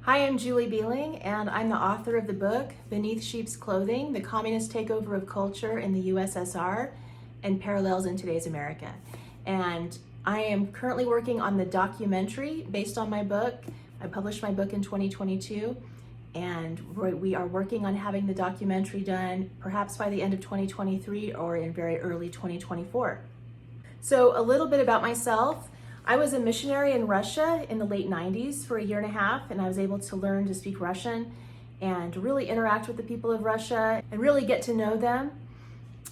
Hi, I'm Julie Behling, and I'm the author of the book, Beneath Sheep's Clothing, The Communist Takeover of Culture in the USSR and Parallels in Today's America. And I am currently working on the documentary based on my book. I published my book in 2022, and we are working on having the documentary done perhaps by the end of 2023 or in very early 2024. So a little bit about myself. I was a missionary in Russia in the late 90s for a year and a half, and I was able to learn to speak Russian and really interact with the people of Russia and really get to know them.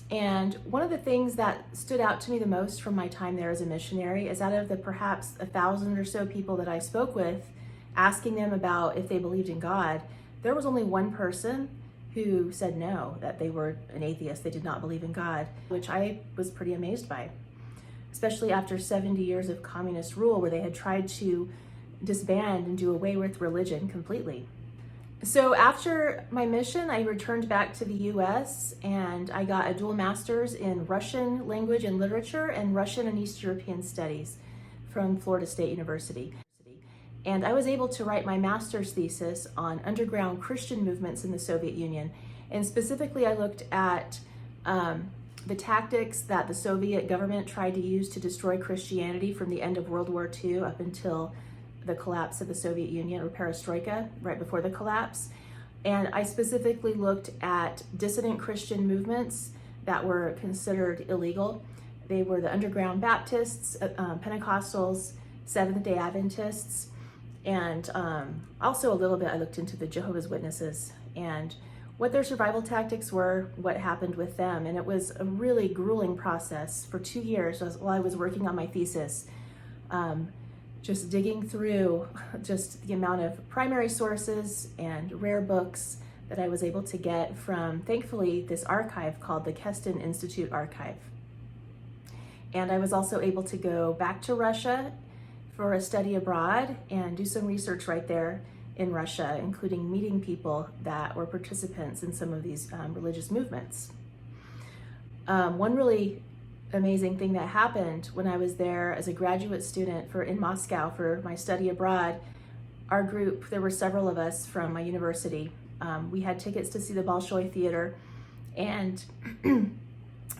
And one of the things that stood out to me the most from my time there as a missionary is out of the perhaps 1,000 or so people that I spoke with, asking them about if they believed in God, there was only one person who said no, that they were an atheist, they did not believe in God, which I was pretty amazed by, especially after 70 years of communist rule where they had tried to disband and do away with religion completely. So after my mission, I returned back to the US and I got a dual master's in Russian language and literature and Russian and East European studies from Florida State University. And I was able to write my master's thesis on underground Christian movements in the Soviet Union. And specifically, I looked at the tactics that the Soviet government tried to use to destroy Christianity from the end of World War II up until the collapse of the Soviet Union, or perestroika, right before the collapse. And I specifically looked at dissident Christian movements that were considered illegal. They were the underground Baptists, Pentecostals, Seventh-day Adventists, and also a little bit I looked into the Jehovah's Witnesses and what their survival tactics were, what happened with them. And it was a really grueling process for 2 years while I was working on my thesis, just digging through just the amount of primary sources and rare books that I was able to get from, thankfully, this archive called the Keston Institute Archive. And I was also able to go back to Russia for a study abroad and do some research right there in Russia, including meeting people that were participants in some of these religious movements. One really amazing thing that happened when I was there as a graduate student in Moscow for my study abroad, our group, there were several of us from my university. We had tickets to see the Bolshoi Theater, and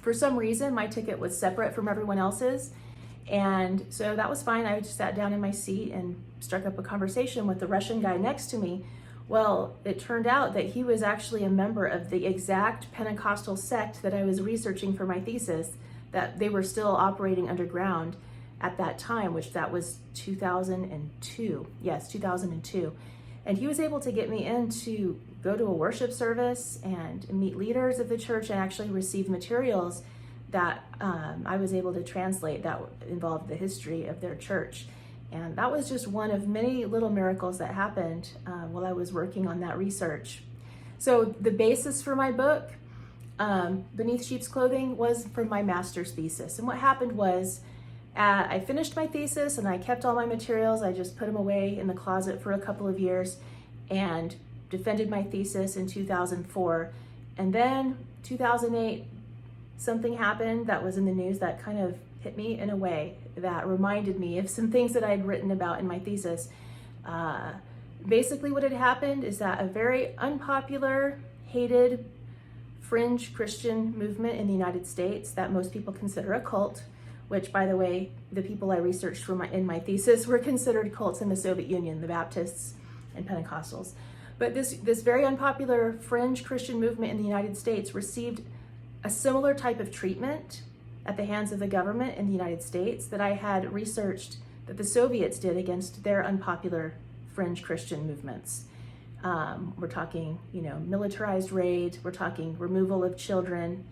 for some reason my ticket was separate from everyone else's. And so that was fine. I just sat down in my seat and struck up a conversation with the Russian guy next to me. Well, it turned out that he was actually a member of the exact Pentecostal sect that I was researching for my thesis, that they were still operating underground at that time, which that was 2002. Yes, 2002. And he was able to get me in to go to a worship service and meet leaders of the church and actually receive materials that I was able to translate that involved the history of their church. And that was just one of many little miracles that happened while I was working on that research. So the basis for my book, Beneath Sheep's Clothing, was from my master's thesis. And what happened was I finished my thesis and I kept all my materials. I just put them away in the closet for a couple of years and defended my thesis in 2004. And then 2008, something happened that was in the news that kind of hit me in a way that reminded me of some things that I had written about in my thesis. Basically what had happened is that a very unpopular, hated, fringe Christian movement in the United States that most people consider a cult, which, by the way, the people I researched in my thesis were considered cults in the Soviet Union, the Baptists and Pentecostals. But this very unpopular fringe Christian movement in the United States received a similar type of treatment at the hands of the government in the United States that I had researched that the Soviets did against their unpopular fringe Christian movements. We're talking, militarized raids, we're talking removal of children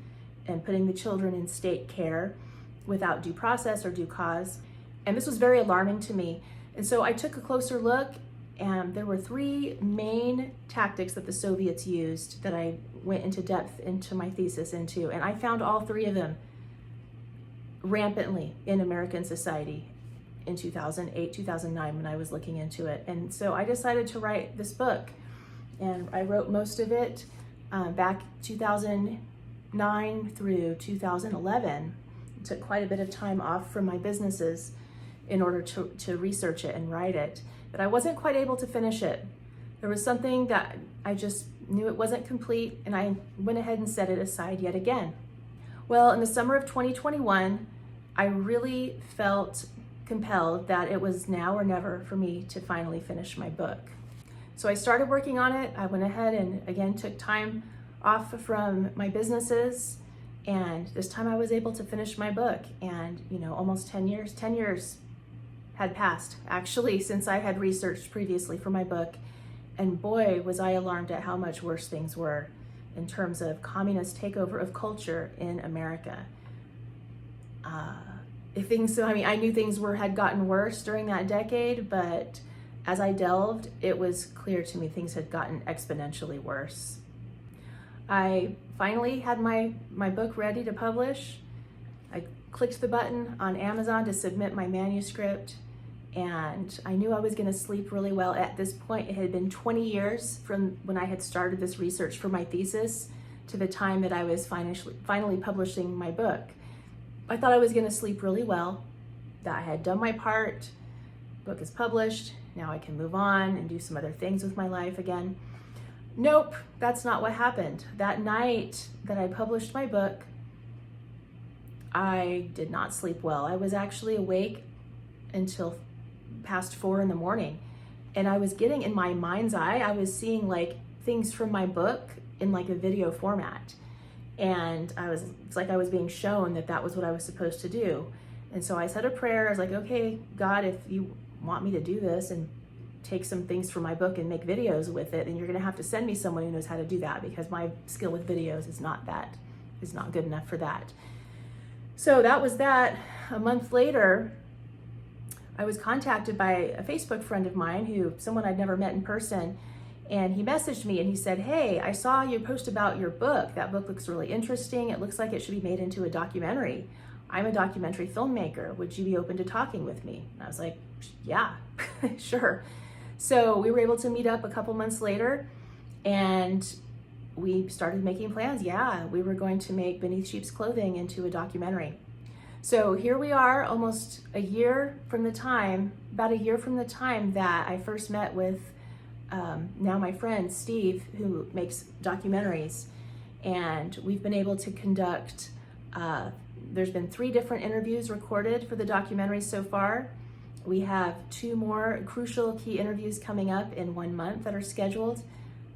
and putting the children in state care without due process or due cause. And this was very alarming to me. And so I took a closer look, and there were 3 main tactics that the Soviets used that I went into depth into my thesis into. And I found all 3 of them rampantly in American society in 2008, 2009 when I was looking into it. And so I decided to write this book. And I wrote most of it back 2009 through 2011. It took quite a bit of time off from my businesses in order to research it and write it. But I wasn't quite able to finish it. There was something that I just knew it wasn't complete, and I went ahead and set it aside yet again. Well, in the summer of 2021, I really felt compelled that it was now or never for me to finally finish my book. So I started working on it. I went ahead and again took time off from my businesses, and this time I was able to finish my book. And almost 10 years had passed actually since I had researched previously for my book. And boy, was I alarmed at how much worse things were in terms of communist takeover of culture in America. I knew things had gotten worse during that decade, but as I delved, it was clear to me things had gotten exponentially worse. I finally had my book ready to publish. I clicked the button on Amazon to submit my manuscript, and I knew I was going to sleep really well. At this point, it had been 20 years from when I had started this research for my thesis to the time that I was finally publishing my book. I thought I was going to sleep really well, that I had done my part, book is published, now I can move on and do some other things with my life again. Nope, that's not what happened. That night that I published my book, I did not sleep well. I was actually awake until past 4 a.m. And I was getting, in my mind's eye, I was seeing things from my book in a video format. And it's like I was being shown that was what I was supposed to do. And so I said a prayer. I was like, okay, God, if you want me to do this and take some things from my book and make videos with it, then you're gonna have to send me someone who knows how to do that, because my skill with videos is not good enough for that. So that was that. A month later, I was contacted by a Facebook friend of mine, someone I'd never met in person, and he messaged me and he said, hey, I saw you post about your book. That book looks really interesting. It looks like it should be made into a documentary. I'm a documentary filmmaker. Would you be open to talking with me? And I was like, yeah, sure. So we were able to meet up a couple months later, and we started making plans. Yeah, we were going to make Beneath Sheep's Clothing into a documentary. So here we are, almost about a year from the time that I first met with now my friend Steve, who makes documentaries. And we've been able to conduct, there's been 3 different interviews recorded for the documentary so far. We have 2 more crucial key interviews coming up in 1 month that are scheduled.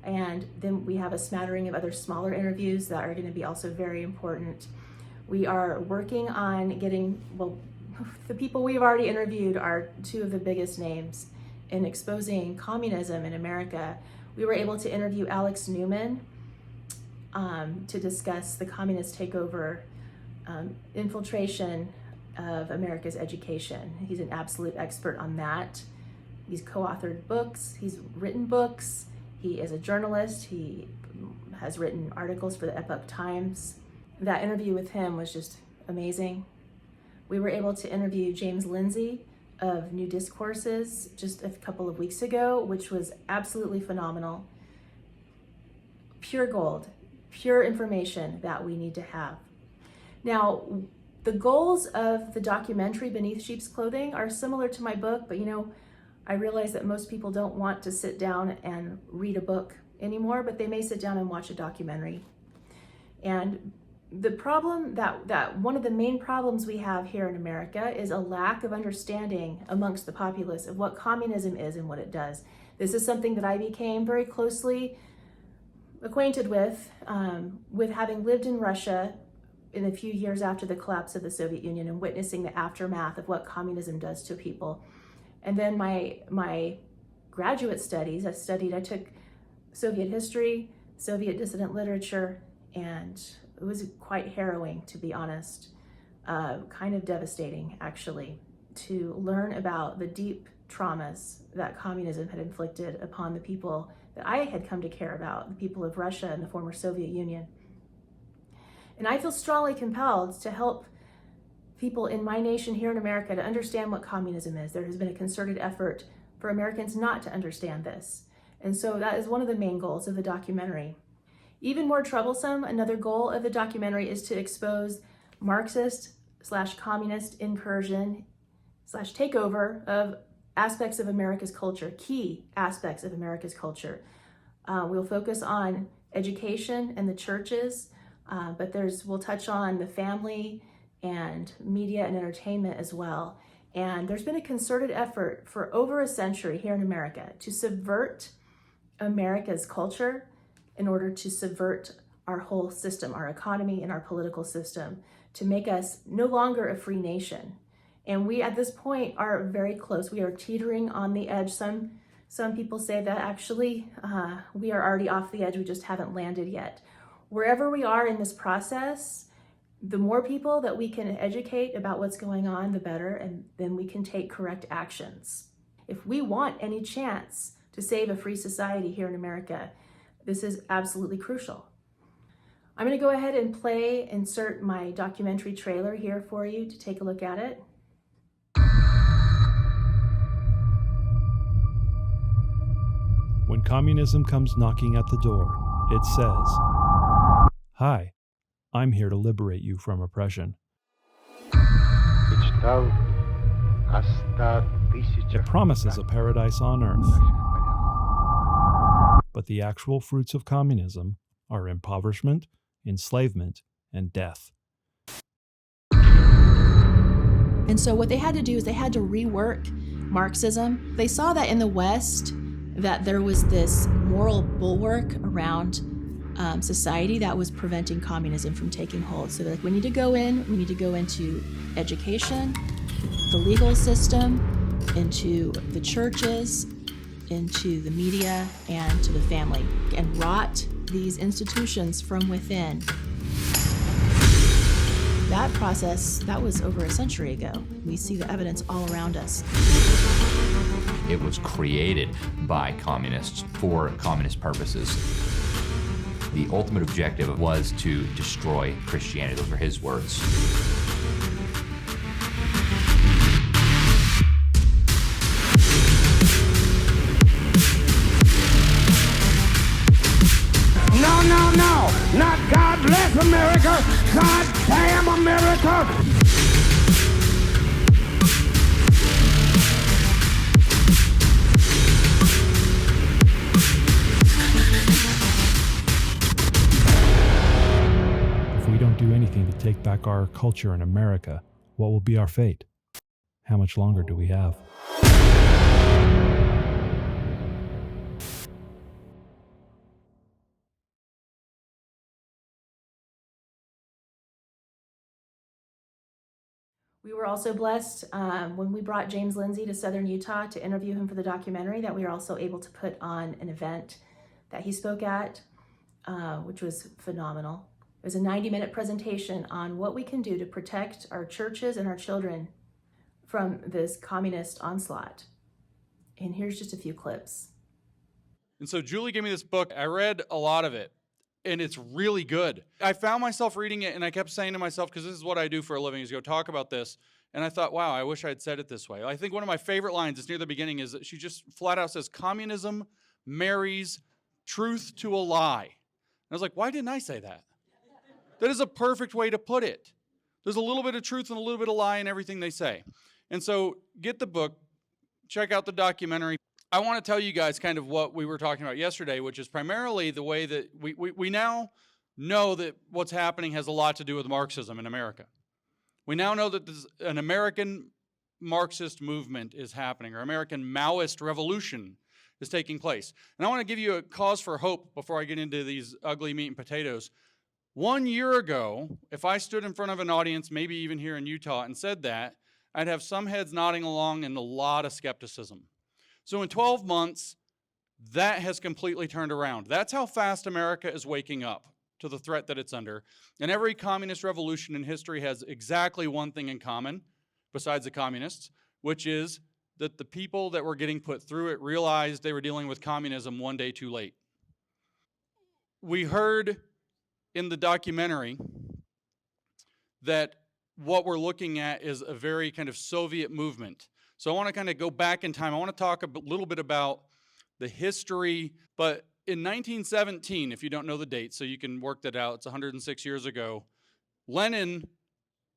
And then we have a smattering of other smaller interviews that are going to be also very important. We are working on the people we've already interviewed are 2 of the biggest names in exposing communism in America. We were able to interview Alex Newman to discuss the communist takeover, infiltration of America's education. He's an absolute expert on that. He's co-authored books, he's written books, he is a journalist, he has written articles for the Epoch Times. That interview with him was just amazing. We were able to interview James Lindsay of New Discourses just a couple of weeks ago, which was absolutely phenomenal. Pure gold, pure information that we need to have. Now, the goals of the documentary Beneath Sheep's Clothing are similar to my book, but I realize that most people don't want to sit down and read a book anymore, but they may sit down and watch a documentary. And the problem that one of the main problems we have here in America is a lack of understanding amongst the populace of what communism is and what it does. This is something that I became very closely acquainted with having lived in Russia in a few years after the collapse of the Soviet Union and witnessing the aftermath of what communism does to people. And then my graduate studies, I took Soviet history, Soviet dissident literature, and it was quite harrowing, to be honest, kind of devastating, actually, to learn about the deep traumas that communism had inflicted upon the people that I had come to care about, the people of Russia and the former Soviet Union. And I feel strongly compelled to help people in my nation here in America to understand what communism is. There has been a concerted effort for Americans not to understand this. And so that is one of the main goals of the documentary. Even more troublesome, another goal of the documentary is to expose Marxist/communist incursion/takeover of aspects of America's culture, key aspects of America's culture. We'll focus on education and the churches, but we'll touch on the family and media and entertainment as well. And there's been a concerted effort for over a century here in America to subvert America's culture in order to subvert our whole system, our economy and our political system, to make us no longer a free nation. And we at this point are very close. We are teetering on the edge. Some people say that actually we are already off the edge. We just haven't landed yet. Wherever we are in this process, the more people that we can educate about what's going on, the better, and then we can take correct actions. If we want any chance to save a free society here in America, this is absolutely crucial. I'm going to go ahead and insert my documentary trailer here for you to take a look at it. When communism comes knocking at the door, it says, "Hi, I'm here to liberate you from oppression." It promises a paradise on earth. But the actual fruits of communism are impoverishment, enslavement, and death. And so what they had to do is they had to rework Marxism. They saw that in the West, that there was this moral bulwark around society that was preventing communism from taking hold. So they're like, we need to go into education, the legal system, into the churches, into the media, and to the family, and rot these institutions from within. That process, that was over a century ago. We see the evidence all around us. It was created by communists for communist purposes. The ultimate objective was to destroy Christianity. Those were his words. No, not God bless America, God damn America. If we don't do anything to take back our culture in America, what will be our fate? How much longer do we have? We were also blessed when we brought James Lindsay to Southern Utah to interview him for the documentary, that we were also able to put on an event that he spoke at, which was phenomenal. It was a 90-minute presentation on what we can do to protect our churches and our children from this communist onslaught. And here's just a few clips. And so Julie gave me this book. I read a lot of it, and it's really good. I found myself reading it, and I kept saying to myself, because this is what I do for a living, is go talk about this. And I thought, wow, I wish I had said it this way. I think one of my favorite lines, it's near the beginning, is that she just flat out says, communism marries truth to a lie. And I was like, why didn't I say that? That is a perfect way to put it. There's a little bit of truth and a little bit of lie in everything they say. And so get the book, check out the documentary. I want to tell you guys kind of what we were talking about yesterday, which is primarily the way that we now know that what's happening has a lot to do with Marxism in America. We now know that an American Marxist movement is happening, or American Maoist revolution is taking place. And I want to give you a cause for hope before I get into these ugly meat and potatoes. 1 year ago, if I stood in front of an audience, maybe even here in Utah, and said that, I'd have some heads nodding along and a lot of skepticism. So in 12 months, that has completely turned around. That's how fast America is waking up to the threat that it's under. And every communist revolution in history has exactly one thing in common, besides the communists, which is that the people that were getting put through it realized they were dealing with communism one day too late. We heard in the documentary that what we're looking at is a very kind of Soviet movement. So I want to kind of go back in time. I want to talk a little bit about the history. But in 1917, if you don't know the date, so you can work that out, it's 106 years ago, Lenin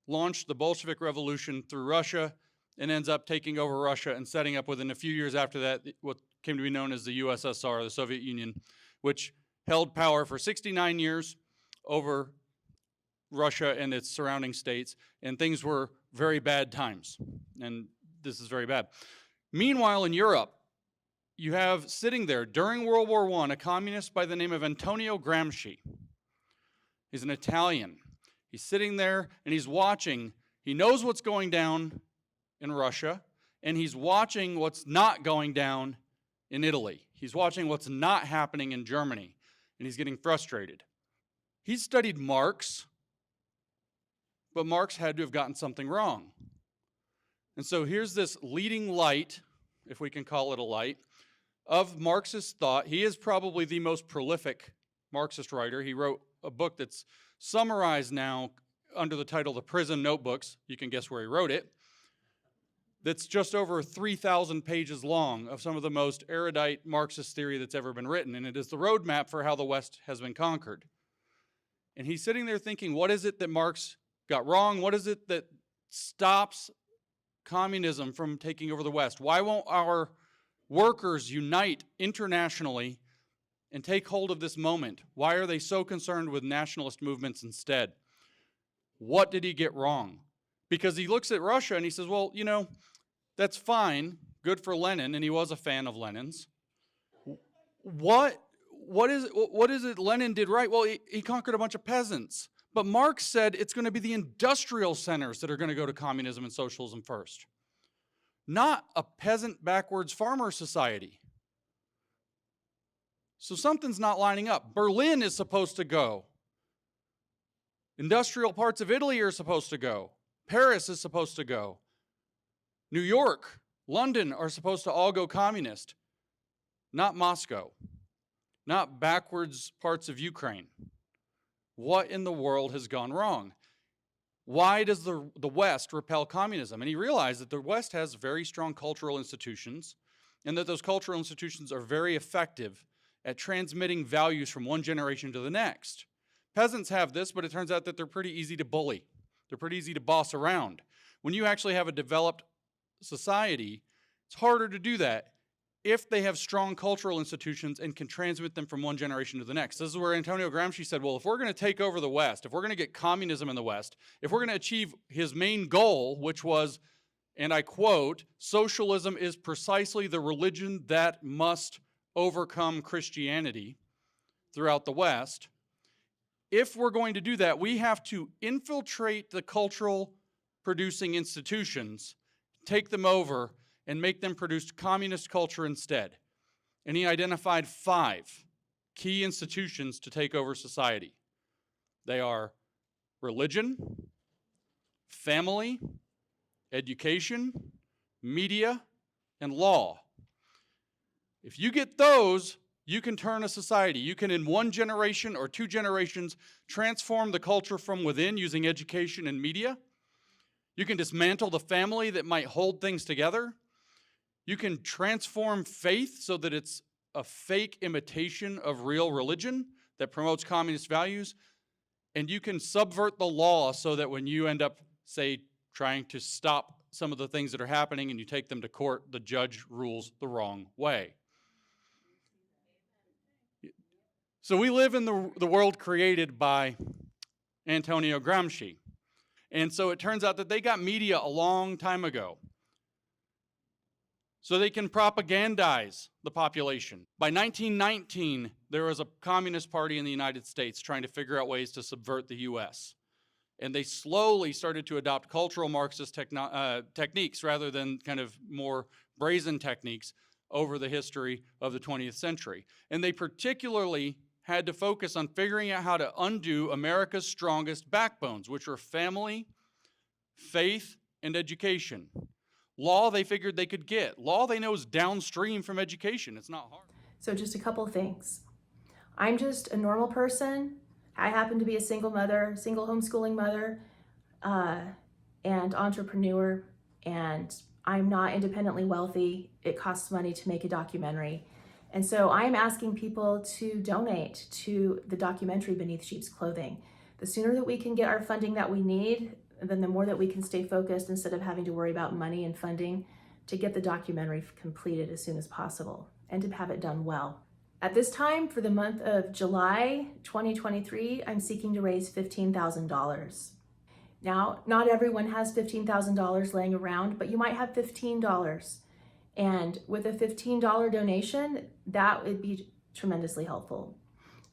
launched the Bolshevik Revolution through Russia, and ends up taking over Russia and setting up within a few years after that what came to be known as the USSR, the Soviet Union, which held power for 69 years over Russia and its surrounding states, and things were very bad times, and this is very bad. Meanwhile, in Europe, you have sitting there during World War I a communist by the name of Antonio Gramsci. He's an Italian. He's sitting there and he's watching. He knows what's going down in Russia, and he's watching what's not going down in Italy. He's watching what's not happening in Germany, and he's getting frustrated. He studied Marx, but Marx had to have gotten something wrong. And so here's this leading light, if we can call it a light, of Marxist thought. He is probably the most prolific Marxist writer. He wrote a book that's summarized now under the title The Prison Notebooks. You can guess where he wrote it. That's just over 3,000 pages long of some of the most erudite Marxist theory that's ever been written. And it is the roadmap for how the West has been conquered. And he's sitting there thinking, what is it that Marx got wrong? What is it that stops communism from taking over the West? Why won't our workers unite internationally and take hold of this moment? Why are they so concerned with nationalist movements instead? What did he get wrong? Because he looks at Russia and he says, well, that's fine, good for Lenin, and he was a fan of Lenin's. What is it Lenin did right? Well, he conquered a bunch of peasants. But Marx said it's going to be the industrial centers that are going to go to communism and socialism first, not a peasant backwards farmer society. So something's not lining up. Berlin is supposed to go. Industrial parts of Italy are supposed to go. Paris is supposed to go. New York, London are supposed to all go communist, not Moscow, not backwards parts of Ukraine. What in the world has gone wrong? Why does the West repel communism? And he realized that the West has very strong cultural institutions, and that those cultural institutions are very effective at transmitting values from one generation to the next. Peasants have this, but it turns out that they're pretty easy to bully. They're pretty easy to boss around. When you actually have a developed society, it's harder to do that if they have strong cultural institutions and can transmit them from one generation to the next. This is where Antonio Gramsci said, well, if we're going to take over the West, if we're going to get communism in the West, if we're going to achieve his main goal, which was, and I quote, socialism is precisely the religion that must overcome Christianity throughout the West. If we're going to do that, we have to infiltrate the cultural producing institutions, take them over, and make them produce communist culture instead. And he identified 5 key institutions to take over society. They are religion, family, education, media, and law. If you get those, you can turn a society. You can, in 1 generation or 2 generations, transform the culture from within using education and media. You can dismantle the family that might hold things together. You can transform faith so that it's a fake imitation of real religion that promotes communist values. And you can subvert the law so that when you end up, say, trying to stop some of the things that are happening and you take them to court, the judge rules the wrong way. So we live in the world created by Antonio Gramsci. And so it turns out that they got media a long time ago, so they can propagandize the population. By 1919, there was a communist party in the United States trying to figure out ways to subvert the U.S. And they slowly started to adopt cultural Marxist techniques rather than kind of more brazen techniques over the history of the 20th century. And they particularly had to focus on figuring out how to undo America's strongest backbones, which were family, faith, and education. Law, they figured they could get. Law, they know, is downstream from education. It's not hard. So just a couple things. I'm just a normal person. I happen to be a single mother, single homeschooling mother, and entrepreneur, and I'm not independently wealthy. It costs money to make a documentary. And so I'm asking people to donate to the documentary Beneath Sheep's Clothing. The sooner that we can get our funding that we need, then the more that we can stay focused instead of having to worry about money and funding to get the documentary completed as soon as possible and to have it done well. At this time, for the month of July 2023, I'm seeking to raise $15,000. Now, not everyone has $15,000 laying around, but you might have $15. And with a $15 donation, that would be tremendously helpful.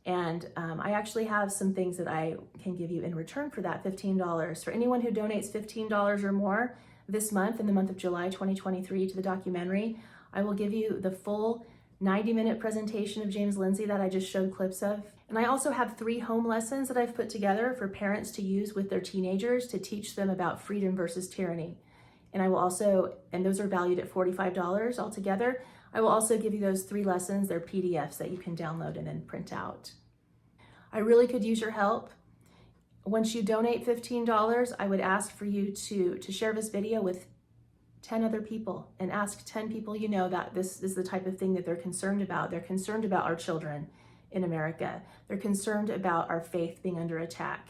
And I actually have some things that I can give you in return for that $15. For anyone who donates $15 or more this month, in the month of July 2023, to the documentary, I will give you the full 90-minute presentation of James Lindsay that I just showed clips of. And I also have 3 home lessons that I've put together for parents to use with their teenagers to teach them about freedom versus tyranny. And I will also, and those are valued at $45 altogether, I will also give you those 3 lessons. They're PDFs that you can download and then print out. I really could use your help. Once you donate $15, I would ask for you to share this video with 10 other people and ask 10 people you know that this is the type of thing that they're concerned about. They're concerned about our children in America. They're concerned about our faith being under attack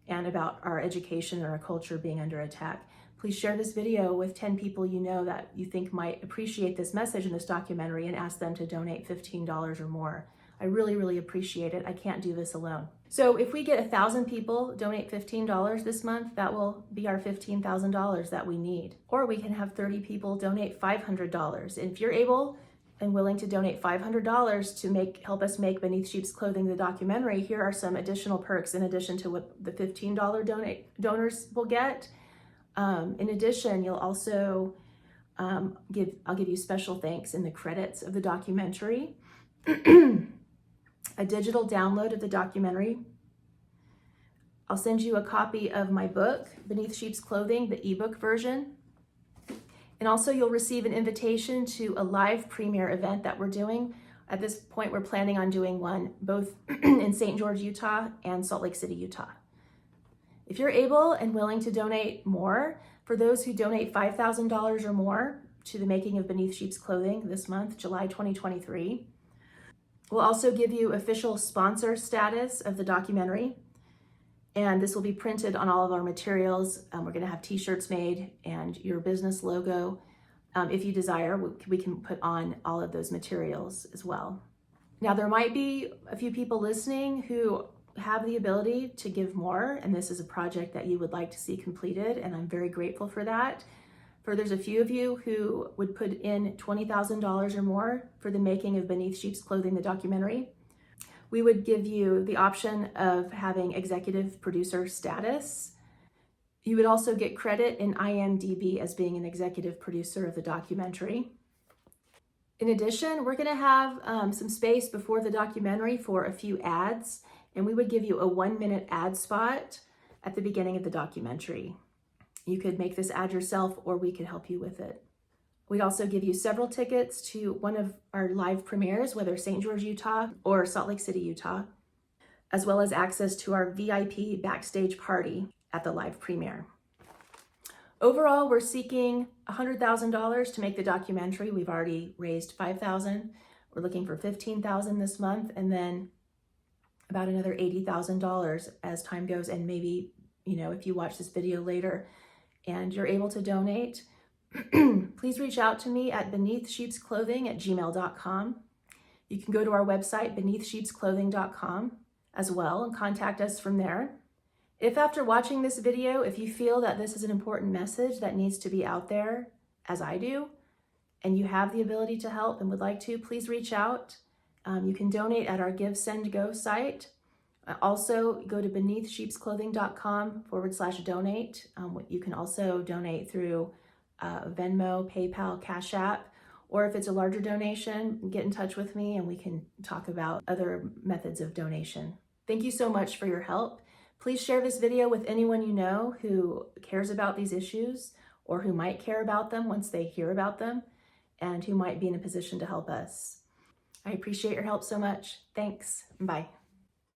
and about our education and our culture being under attack. Please share this video with 10 people you know that you think might appreciate this message in this documentary and ask them to donate $15 or more. I really, really appreciate it. I can't do this alone. So if we get 1,000 people donate $15 this month, that will be our $15,000 that we need. Or we can have 30 people donate $500. And if you're able and willing to donate $500 to help us make Beneath Sheep's Clothing the documentary, here are some additional perks in addition to what the $15 donors will get. In addition, you'll also I'll give you special thanks in the credits of the documentary, a digital download of the documentary. I'll send you a copy of my book, Beneath Sheep's Clothing, the ebook version. And also you'll receive an invitation to a live premiere event that we're doing. At this point, we're planning on doing one both in St. George, Utah and Salt Lake City, Utah. If you're able and willing to donate more, for those who donate $5,000 or more to the making of Beneath Sheep's Clothing this month, July 2023, we'll also give you official sponsor status of the documentary. And this will be printed on all of our materials. We're gonna have t-shirts made and your business logo. If you desire, we can put on all of those materials as well. Now, there might be a few people listening who have the ability to give more, and this is a project that you would like to see completed, and I'm very grateful for that. There's a few of you who would put in $20,000 or more for the making of Beneath Sheep's Clothing, the documentary. We would give you the option of having executive producer status. You would also get credit in IMDb as being an executive producer of the documentary. In addition, we're gonna have some space before the documentary for a few ads, and we would give you a 1-minute ad spot at the beginning of the documentary. You could make this ad yourself, or we could help you with it. We'd also give you several tickets to one of our live premieres, whether St. George, Utah or Salt Lake City, Utah, as well as access to our VIP backstage party at the live premiere. Overall, we're seeking $100,000 to make the documentary. We've already raised $5,000. We're looking for $15,000 this month, and then about another $80,000 as time goes. And maybe, if you watch this video later and you're able to donate, please reach out to me at beneathsheepsclothing@gmail.com. You can go to our website, beneathsheepsclothing.com as well, and contact us from there. If after watching this video, if you feel that this is an important message that needs to be out there, as I do, and you have the ability to help and would like to, please reach out. You can donate at our Give, Send, Go site. Also, go to beneathsheepsclothing.com/donate. You can also donate through Venmo, PayPal, Cash App, or if it's a larger donation, get in touch with me and we can talk about other methods of donation. Thank you so much for your help. Please share this video with anyone you know who cares about these issues or who might care about them once they hear about them and who might be in a position to help us. I appreciate your help so much. Thanks. Bye.